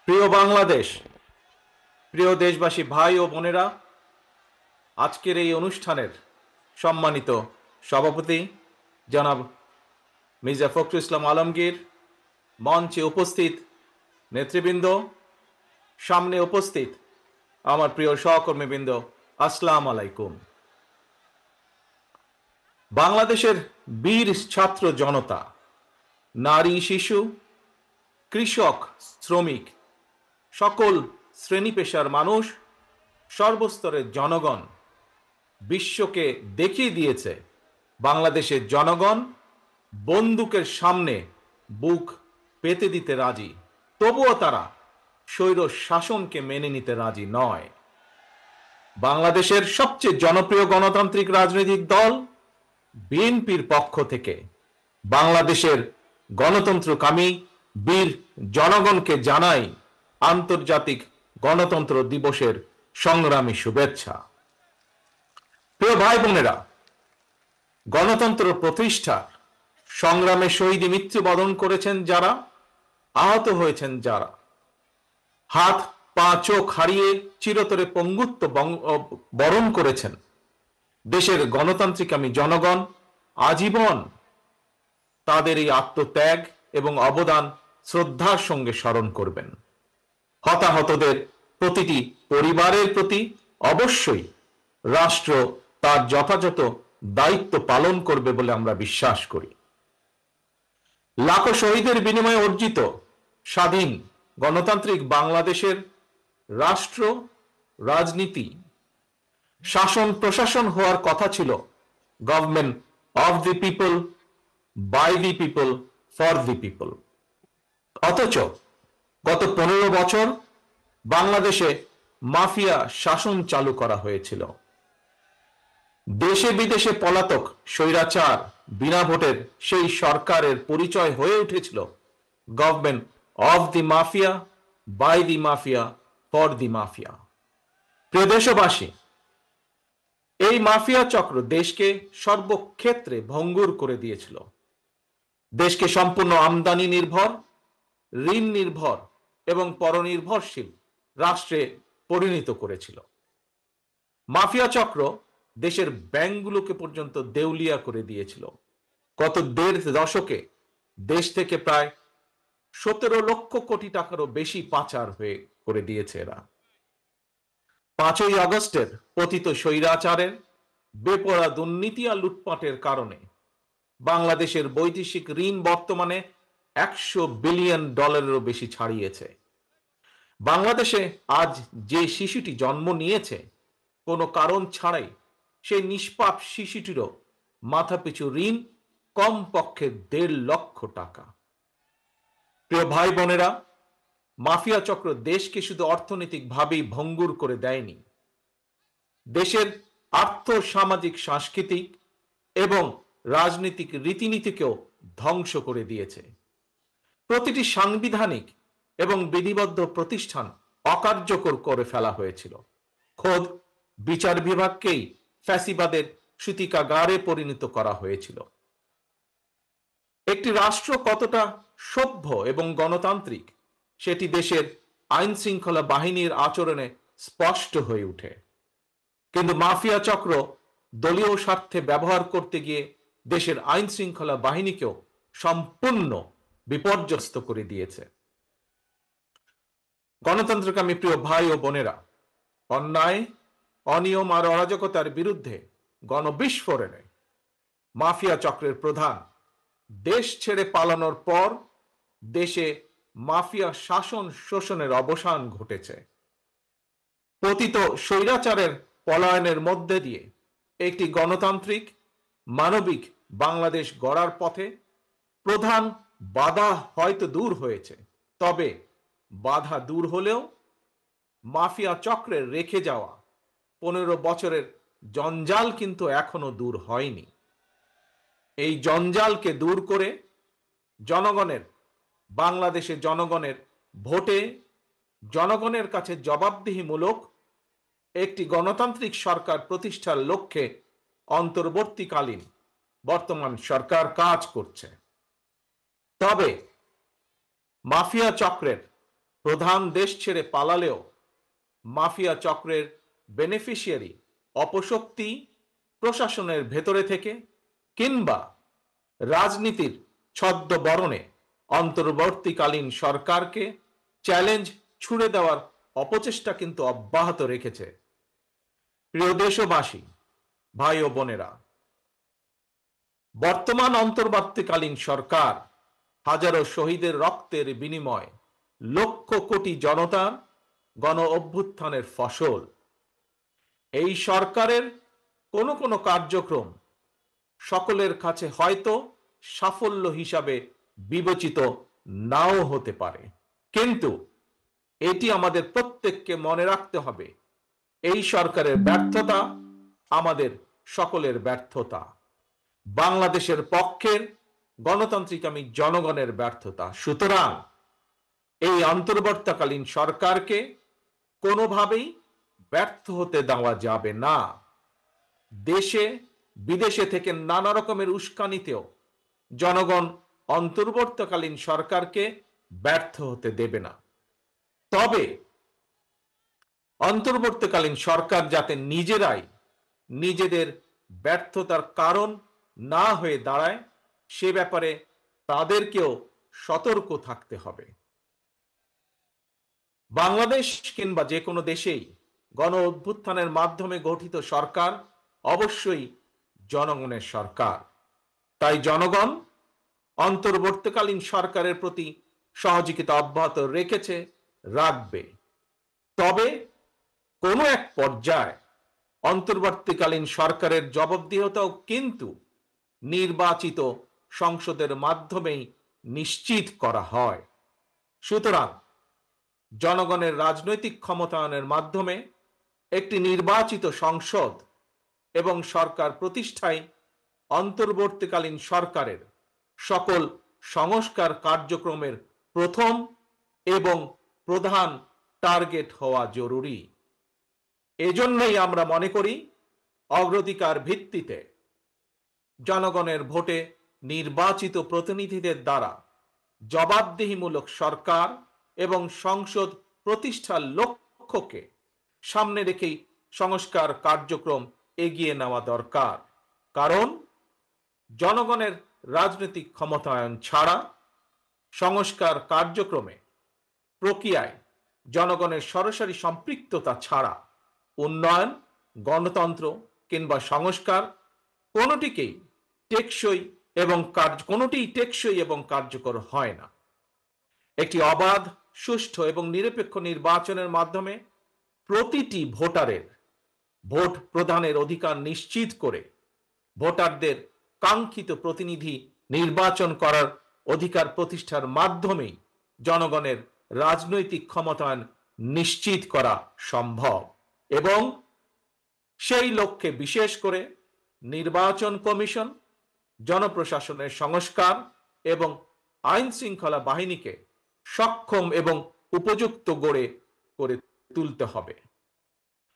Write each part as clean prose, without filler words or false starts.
প্রিয় বাংলাদেশ, প্রিয় দেশবাসী ভাই ও বোনেরা, আজকের এই অনুষ্ঠানের সম্মানিত সভাপতি জনাব মির্জা ফখরুল ইসলাম আলমগীর, মঞ্চে উপস্থিত নেতৃবৃন্দ, সামনে উপস্থিত আমার প্রিয় সহকর্মীবৃন্দ, আসসালামু আলাইকুম। বাংলাদেশের বীর ছাত্র জনতা, নারী, শিশু, কৃষক, শ্রমিক, সকল শ্রেণী পেশার মানুষ, সর্বস্তরের জনগণ বিশ্বকে দেখিয়ে দিয়েছে বাংলাদেশের জনগণ বন্দুকের সামনে বুক পেতে দিতে রাজি, তবুও তারা স্বৈর শাসনকে মেনে নিতে রাজি নয়। বাংলাদেশের সবচেয়ে জনপ্রিয় গণতান্ত্রিক রাজনৈতিক দল বিএনপির পক্ষ থেকে বাংলাদেশের গণতন্ত্রকামী বীর জনগণকে জানাই আন্তর্জাতিক গণতন্ত্র দিবসের সংগ্রামী শুভেচ্ছা। প্রিয় ভাই বোনেরা, গণতন্ত্র প্রতিষ্ঠার সংগ্রামে শহীদে মৃত্যুবরণ করেছেন যারা, আহত হয়েছেন যারা, হাত পা চোখ হারিয়ে চিরতরে পঙ্গুত্ব বরণ করেছেন, দেশের গণতান্ত্রিকামী জনগণ আজীবন তাদের এই আত্মত্যাগ এবং অবদান শ্রদ্ধার সঙ্গে স্মরণ করবেন। হতাহতদের প্রতিটি পরিবারের প্রতি অবশ্যই রাষ্ট্র তার যথাযথ দায়িত্ব পালন করবে বলে আমরা বিশ্বাস করি। লাখো শহীদের বিনিময়ে অর্জিত স্বাধীন গণতান্ত্রিক বাংলাদেশের রাষ্ট্র, রাজনীতি, শাসন প্রশাসন হওয়ার কথা ছিল government of the people, by the people, for the people. অথচ গত 15 বছর বাংলাদেশে মাফিয়া শাসন চালু করা হয়েছিল। দেশে বিদেশে পলাতক স্বৈরাচার বিনা ভোটের সেই সরকারের পরিচয় হয়ে উঠেছিল government of the mafia, by the mafia, for the mafia. প্রিয় দেশবাসী, এই মাফিয়া চক্র দেশকে সর্বক্ষেত্রে ভঙ্গুর করে দিয়েছিল। দেশকে সম্পূর্ণ আমদানি নির্ভর, ঋণ নির্ভর এবং পরনির্ভরশীল রাষ্ট্রে পরিণত করেছিল। মাফিয়া চক্র দেশের ব্যাংকগুলোকে পর্যন্ত দেউলিয়া করে দিয়েছিল। গত 1.5 দশকে দেশ থেকে প্রায় 17 লক্ষ কোটি টাকারও বেশি পাচার হয়ে করে দিয়েছে এরা। 5ই আগস্টের পতিত স্বৈরাচারের বেপরোয়া দুর্নীতি আর লুটপাটের কারণে বাংলাদেশের বৈদেশিক ঋণ বর্তমানে $100 বিলিয়নেরও বেশি ছাড়িয়েছে। বাংলাদেশে আজ যে শিশুটি জন্ম নিয়েছে কোনো কারণ ছাড়াই, সেই নিষ্পাপ শিশুটিরও মাথাপিছু ঋণ কমপক্ষে 1.5 লক্ষ টাকা। প্রিয় ভাই বোনেরা, মাফিয়া চক্র দেশকে শুধু অর্থনৈতিকভাবেই ভঙ্গুর করে দেয়নি, দেশের আর্থ সামাজিক সাংস্কৃতিক এবং রাজনৈতিক রীতিনীতিকেও ধ্বংস করে দিয়েছে। প্রতিটি সাংবিধানিক এবং বিধিবদ্ধ প্রতিষ্ঠান অকার্যকর করে ফেলা হয়েছিল। খোদ বিচার বিভাগকেই ফ্যাসিবাদের সূতিকাগারে পরিণত করা হয়েছিল। একটি রাষ্ট্র কতটা সভ্য এবং গণতান্ত্রিক সেটি দেশের আইন শৃঙ্খলা বাহিনীর আচরণে স্পষ্ট হয়ে ওঠে। কিন্তু মাফিয়া চক্র দলীয় স্বার্থে ব্যবহার করতে গিয়ে দেশের আইন শৃঙ্খলা বাহিনীকেও সম্পূর্ণ বিপর্যস্ত করে দিয়েছে। গণতন্ত্রকামী প্রিয় ভাই ও বোনেরা, অন্যায়, অনিয়ম আর অরাজকতার বিরুদ্ধে গণবিস্ফোরণে মাফিয়া চক্রের প্রধান দেশ ছেড়ে পালানোর পর দেশে মাফিয়া শাসন শোষণের অবসান ঘটেছে। পতিত স্বৈরাচারের পলায়নের মধ্যে দিয়ে একটি গণতান্ত্রিক মানবিক বাংলাদেশ গড়ার পথে প্রধান বাধা হয়তো দূর হয়েছে, তবে বাধা দূর হলেও মাফিয়া চক্রের রেখে যাওয়া 15 বছরের জঞ্জাল কিন্তু এখনো দূর হয়নি। এই জঞ্জালকে দূর করে জনগণের, বাংলাদেশের জনগণের ভোটে জনগণের কাছে জবাবদিহিমূলক একটি গণতান্ত্রিক সরকার প্রতিষ্ঠার লক্ষ্যে অন্তর্বর্তীকালীন বর্তমান সরকার কাজ করছে। তবে মাফিয়া চক্রের প্রধান দেশ ছেড়ে পালালেও মাফিয়া চক্রের বেনিফিশিয়ারি অপশক্তি প্রশাসনের ভেতরে থেকে কিংবা রাজনীতির ছদ্মবরণে অন্তর্বর্তীকালীন সরকারকে চ্যালেঞ্জ ছুড়ে দেওয়ার অপচেষ্টা কিন্তু অব্যাহত রেখেছে। প্রিয় দেশবাসী, ভাই ও বোনেরা, বর্তমান অন্তর্বর্তীকালীন সরকার হাজারো শহীদের রক্তের বিনিময় লক্ষ কোটি জনতার গণ অভ্যুত্থানের ফসল। এই সরকারের কোনো কোনো কার্যক্রম সকলের কাছে হয়তো সাফল্য হিসাবে বিবেচিত নাও হতে পারে, কিন্তু এটি আমাদের প্রত্যেককে মনে রাখতে হবে, এই সরকারের ব্যর্থতা আমাদের সকলের ব্যর্থতা, বাংলাদেশের পক্ষের গণতান্ত্রিকামী জনগণের ব্যর্থতা। সুতরাং এই অন্তর্বর্তীকালীন সরকারকে কোনোভাবেই ব্যর্থ হতে দেওয়া যাবে না। দেশে বিদেশে থেকে নানা রকমের উস্কানিতেও জনগণ অন্তর্বর্তীকালীন সরকারকে ব্যর্থ হতে দেবে না। তবে অন্তর্বর্তীকালীন সরকার যাতে নিজেরাই নিজেদের ব্যর্থতার কারণ না হয়ে দাঁড়ায়, সে ব্যাপারে তাদেরকেও সতর্ক থাকতে হবে। বাংলাদেশ কিংবা যে কোনো দেশেই গণ অভ্যুত্থানের মাধ্যমে গঠিত সরকার অবশ্যই জনগণের সরকার। তাই জনগণ অন্তর্বর্তীকালীন সরকারের প্রতি সহযোগিতা অব্যাহত রেখেছে, রাখবে। তবে কোনো এক পর্যায়ে অন্তর্বর্তীকালীন সরকারের জবাবদিহিতাও কিন্তু নির্বাচিত সংসদের মাধ্যমেই নিশ্চিত করা হয়। সুতরাং জনগণের রাজনৈতিক ক্ষমতায়নের মাধ্যমে একটি নির্বাচিত সংসদ এবং সরকার প্রতিষ্ঠায় অন্তর্বর্তীকালীন সরকারের সকল সংস্কার কার্যক্রমের প্রথম এবং প্রধান টার্গেট হওয়া জরুরি। এজন্যই আমরা মনে করি অগ্রাধিকার ভিত্তিতে জনগণের ভোটে নির্বাচিত প্রতিনিধিদের দ্বারা জবাবদিহিমূলক সরকার এবং সংসদ প্রতিষ্ঠার লক্ষ্যকে সামনে রেখেই সংস্কার কার্যক্রম এগিয়ে নেওয়া দরকার। কারণ জনগণের রাজনৈতিক ক্ষমতায়ন ছাড়া সংস্কার কার্যক্রমে প্রক্রিয়ায় জনগণের সরাসরি সম্পৃক্ততা ছাড়া উন্নয়ন, গণতন্ত্র কিংবা সংস্কার কোনোটিই টেকসই এবং কার্যকর হয় না। একটি অবাধ, সুষ্ঠু এবং নিরপেক্ষ নির্বাচনের মাধ্যমে প্রতিটি ভোটারের ভোট প্রদানের অধিকার নিশ্চিত করে ভোটারদের কাঙ্ক্ষিত প্রতিনিধি নির্বাচন করার অধিকার প্রতিষ্ঠার মাধ্যমেই জনগণের রাজনৈতিক ক্ষমতায়ন নিশ্চিত করা সম্ভব। এবং সেই লক্ষ্যে বিশেষ করে নির্বাচন কমিশন, জনপ্রশাসনের সংস্কার এবং আইন শৃঙ্খলা বাহিনীকে সক্ষম এবং উপযুক্ত করে তুলতে হবে।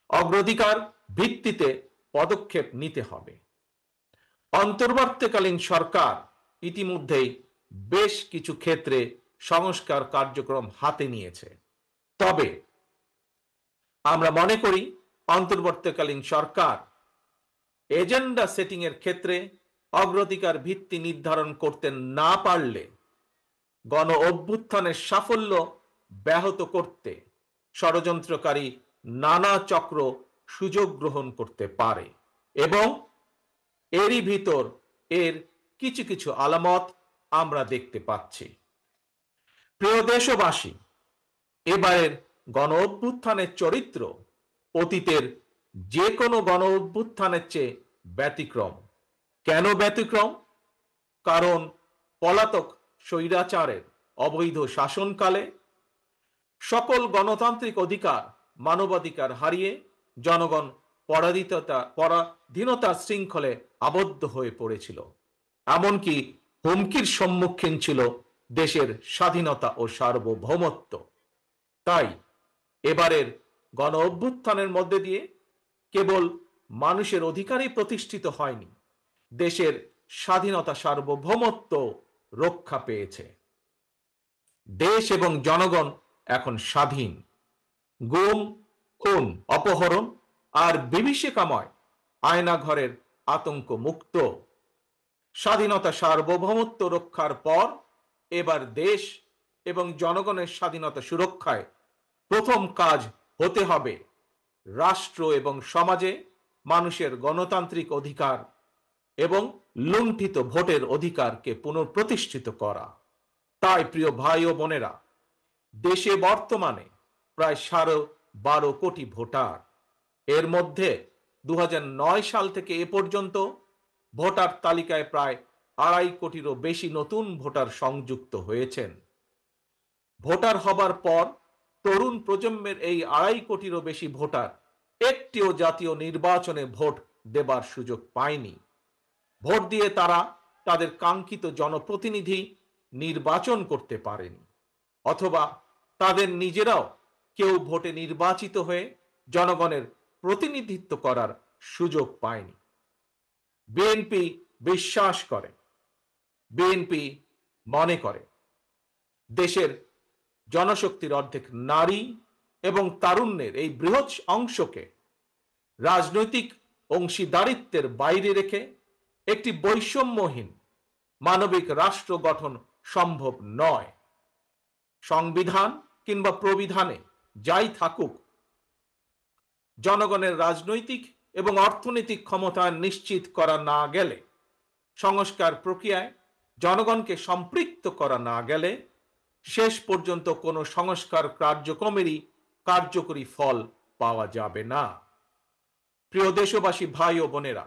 অগ্রাধিকার ভিত্তিতে পদক্ষেপ নিতে হবে। অন্তর্বর্তীকালীন সরকার ইতিমধ্যেই বেশ কিছু ক্ষেত্রে সংস্কার কার্যক্রম হাতে নিয়েছে। তবে আমরা মনে করি অন্তর্বর্তীকালীন সরকার এজেন্ডা সেটিং এর ক্ষেত্রে অগ্রাধিকার ভিত্তি নির্ধারণ করতে না পারলে গণ অভ্যুত্থানের সাফল্য ব্যাহত করতে ষড়যন্ত্রকারী নানা চক্র সুযোগ গ্রহণ করতে পারে এবং এরই ভিতর এর কিছু কিছু আলামত আমরা দেখতে পাচ্ছি। প্রিয় দেশবাসী, এবারের গণ অভ্যুত্থানের চরিত্র অতীতের যে কোনো গণ অভ্যুত্থানের চেয়ে ব্যতিক্রম। কেন ব্যতিক্রম? কারণ পলাতক স্বৈরাচারের অবৈধ শাসনকালে সকল গণতান্ত্রিক অধিকার, মানবাধিকার হারিয়ে জনগণ পরাধীনতার শৃঙ্খলে আবদ্ধ হয়ে পড়েছিল। এমনকি হুমকির সম্মুখীন ছিল দেশের স্বাধীনতা ও সার্বভৌমত্ব। তাই এবারের গণ অভ্যুত্থানের মধ্যে দিয়ে কেবল মানুষের অধিকারই প্রতিষ্ঠিত হয়নি, দেশের স্বাধীনতা, সার্বভৌমত্ব রক্ষা পেয়েছে। দেশ এবং জনগণ এখন স্বাধীন। গুম, খুন, অপহরণ আর বিভীষিকাময় আয়নাঘরের আতঙ্ক মুক্ত। স্বাধীনতা সার্বভৌমত্ব রক্ষার পর এবার দেশ এবং জনগণের স্বাধীনতা সুরক্ষায় প্রথম কাজ হতে হবে রাষ্ট্র এবং সমাজে মানুষের গণতান্ত্রিক অধিকার এবং লুণ্ঠিত ভোটের অধিকারকে পুনঃপ্রতিষ্ঠিত করা। তাই প্রিয় ভাই ও বোনেরা, দেশে বর্তমানে প্রায় 12.5 কোটি ভোটার। এর মধ্যে 2009 সাল থেকে এ পর্যন্ত ভোটার তালিকায় প্রায় 2.5 কোটিরও বেশি নতুন ভোটার সংযুক্ত হয়েছেন। ভোটার হবার পর তরুণ প্রজন্মের এই 2.5 কোটিরও বেশি ভোটার একটিও জাতীয় নির্বাচনে ভোট দেবার সুযোগ পায়নি। ভোট দিয়ে তারা তাদের কাঙ্ক্ষিত জনপ্রতিনিধি নির্বাচন করতে পারেনি, অথবা তাদের নিজেরাও কেউ ভোটে নির্বাচিত হয়ে জনগণের প্রতিনিধিত্ব করার সুযোগ পায়নি। বিএনপি বিশ্বাস করে, বিএনপি মনে করে দেশের জনশক্তির অর্ধেক নারী এবং তারুণ্যের এই বৃহৎ অংশকে রাজনৈতিক অংশীদারিত্বের বাইরে রেখে একটি বৈষম্যহীন মানবিক রাষ্ট্র গঠন সম্ভব নয়। সংবিধান কিংবা প্রবিধানে যাই থাকুক, জনগণের রাজনৈতিক এবং অর্থনৈতিক ক্ষমতা নিশ্চিত করা না গেলে, সংস্কার প্রক্রিয়ায় জনগণকে সম্পৃক্ত করা না গেলে শেষ পর্যন্ত কোনো সংস্কার কার্যক্রমেরই কার্যকরী ফল পাওয়া যাবে না। প্রিয় দেশবাসী, ভাই ও বোনেরা,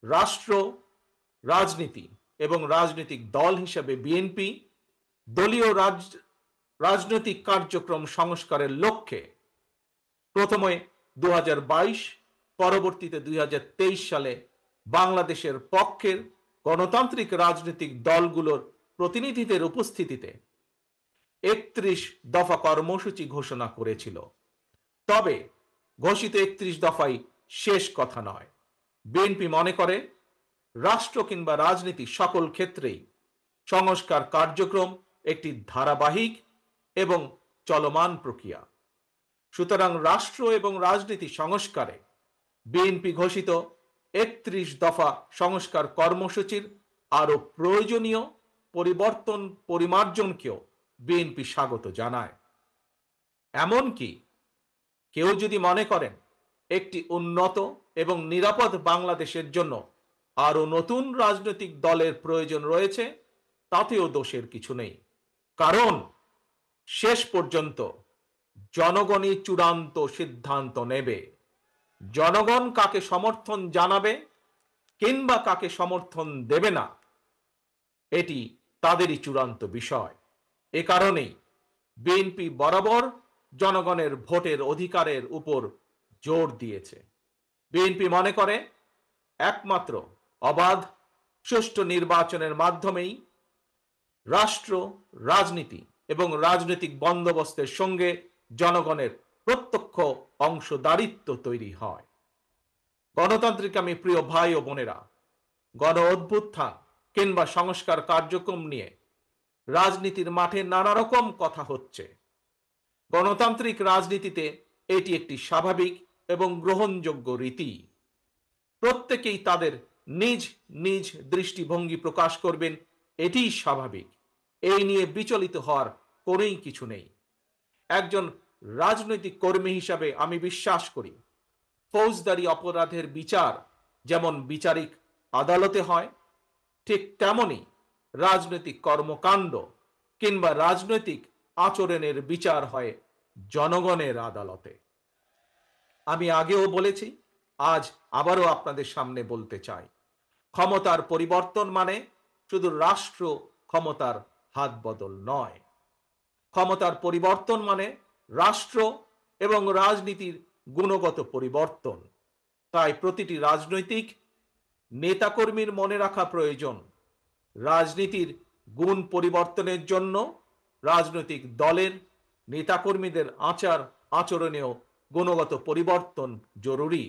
রাষ্ট্র, রাজনীতি এবং রাজনৈতিক দল হিসেবে বিএনপি দলীয় রাজনৈতিক কার্যক্রম সংস্কারের লক্ষ্যে প্রথমে 2022, পরবর্তীতে 2023 সালে বাংলাদেশের পক্ষের গণতান্ত্রিক রাজনৈতিক দলগুলোর প্রতিনিধিদের উপস্থিতিতে 31 দফা কর্মসূচি ঘোষণা করেছিল। তবে ঘোষিত 31 দফাই শেষ কথা নয়। বিএনপি মনে করে রাষ্ট্র কিংবা রাজনীতি সকল ক্ষেত্রেই সংস্কার কার্যক্রম একটি ধারাবাহিক এবং চলমান প্রক্রিয়া। সুতরাং রাষ্ট্র এবং রাজনীতি সংস্কারে বিএনপি ঘোষিত 31 দফা সংস্কার কর্মসূচির আরো প্রয়োজনীয় পরিবর্তন পরিমার্জনকেও বিএনপি স্বাগত জানায়। এমনকি কেউ যদি মনে করেন একটি উন্নত এবং নিরাপদ বাংলাদেশের জন্য আরো নতুন রাজনৈতিক দলের প্রয়োজন রয়েছে, তাতেও দোষের কিছু নেই। কারণ শেষ পর্যন্ত জনগণই চূড়ান্ত সিদ্ধান্ত নেবে। জনগণ কাকে সমর্থন জানাবে কিংবা কাকে সমর্থন দেবে না, এটি তাদেরই চূড়ান্ত বিষয়। এ কারণেই বিএনপি বরাবর জনগণের ভোটের অধিকারের উপর জোর দিয়েছে। বিএনপি মনে করে একমাত্র অবাধ, সুষ্ঠু নির্বাচনের মাধ্যমেই রাষ্ট্র, রাজনীতি এবং রাজনৈতিক বন্দোবস্তের সঙ্গে জনগণের প্রত্যক্ষ অংশদারিত্ব তৈরি হয়। গণতান্ত্রিক আমি প্রিয় ভাই ও বোনেরা, গণ অভ্যুত্থান কিংবা সংস্কার কার্যক্রম নিয়ে রাজনীতির মাঠে নানা রকম কথা হচ্ছে। গণতান্ত্রিক রাজনীতিতে এটি একটি স্বাভাবিক এবং গ্রহণযোগ্য রীতি। প্রত্যেকেই তাদের নিজ নিজ দৃষ্টিভঙ্গি প্রকাশ করবেন, এটিই স্বাভাবিক। এই নিয়ে বিচলিত হওয়ার কোনোই কিছু নেই। একজন রাজনৈতিক কর্মী হিসাবে আমি বিশ্বাস করি ফৌজদারি অপরাধের বিচার যেমন বিচারিক আদালতে হয়, ঠিক তেমনি রাজনৈতিক কর্মকাণ্ড কিংবা রাজনৈতিক আচরণের বিচার হয় জনগণের আদালতে। আমি আগেও বলেছি, আজ আবারও আপনাদের সামনে বলতে চাই, ক্ষমতার পরিবর্তন মানে শুধু রাষ্ট্র ক্ষমতার হাত বদল নয়। ক্ষমতার পরিবর্তন মানে রাষ্ট্র এবং রাজনীতির গুণগত পরিবর্তন। তাই প্রতিটি রাজনৈতিক নেতাকর্মীর মনে রাখা প্রয়োজন, রাজনীতির গুণ পরিবর্তনের জন্য রাজনৈতিক দলের নেতাকর্মীদের আচার আচরণেও গুণগত পরিবর্তন জরুরি।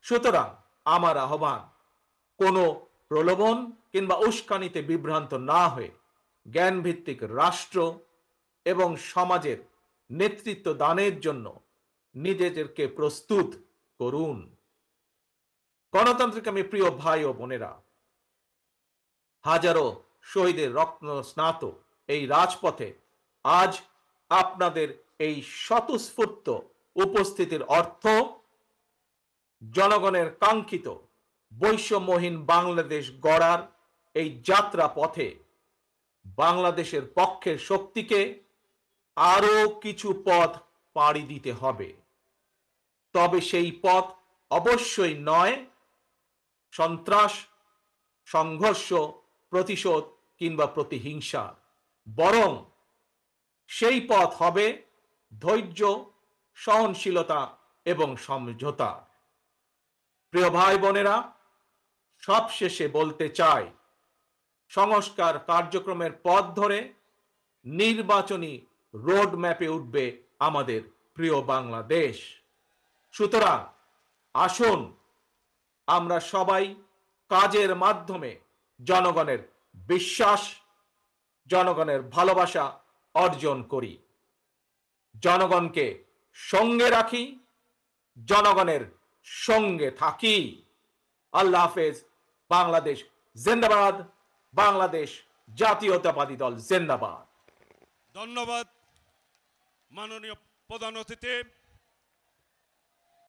সুতরাং আমার আহ্বান, কোনো প্রলোভন কিংবা উস্কানিতে বিভ্রান্ত না হয়ে জ্ঞানভিত্তিক রাষ্ট্র, এবং সমাজের নেতৃত্ব দানের জন্য নিজেদেরকে প্রস্তুত করুন। গণতান্ত্রিক আমি প্রিয় ভাই ও বোনেরা, হাজারো শহীদের রত্ন স্নাত এই রাজপথে আজ আপনাদের এই স্বতঃস্ফূর্ত উপস্থিতির অর্থ জনগণের কাঙ্ক্ষিত বৈষম্যহীন বাংলাদেশ গড়ার এই যাত্রা পথে বাংলাদেশের পক্ষের শক্তিকে আরো কিছু পথ পাড়ি দিতে হবে। তবে সেই পথ অবশ্যই নয় সন্ত্রাস, সংঘর্ষ, প্রতিশোধ কিংবা প্রতিহিংসা, বরং সেই পথ হবে ধৈর্য, সহনশীলতা এবং সমঝোতা। প্রিয় ভাই বোনেরা, সবশেষে বলতে চাই, সংস্কার কার্যক্রমের পথ ধরে নির্বাচনী রোড ম্যাপে উঠবে আমাদের প্রিয় বাংলাদেশ। সুতরাং আসুন আমরা সবাই কাজের মাধ্যমে জনগণের বিশ্বাস, জনগণের ভালোবাসা অর্জন করি, জনগণকে সঙ্গে রাখি, জনগণের সঙ্গে থাকি। আল্লাহ হাফেজ। বাংলাদেশ জিন্দাবাদ। বাংলাদেশ জাতীয়তাবাদী দল জিন্দাবাদ। ধন্যবাদ মাননীয় প্রধান অতিথি।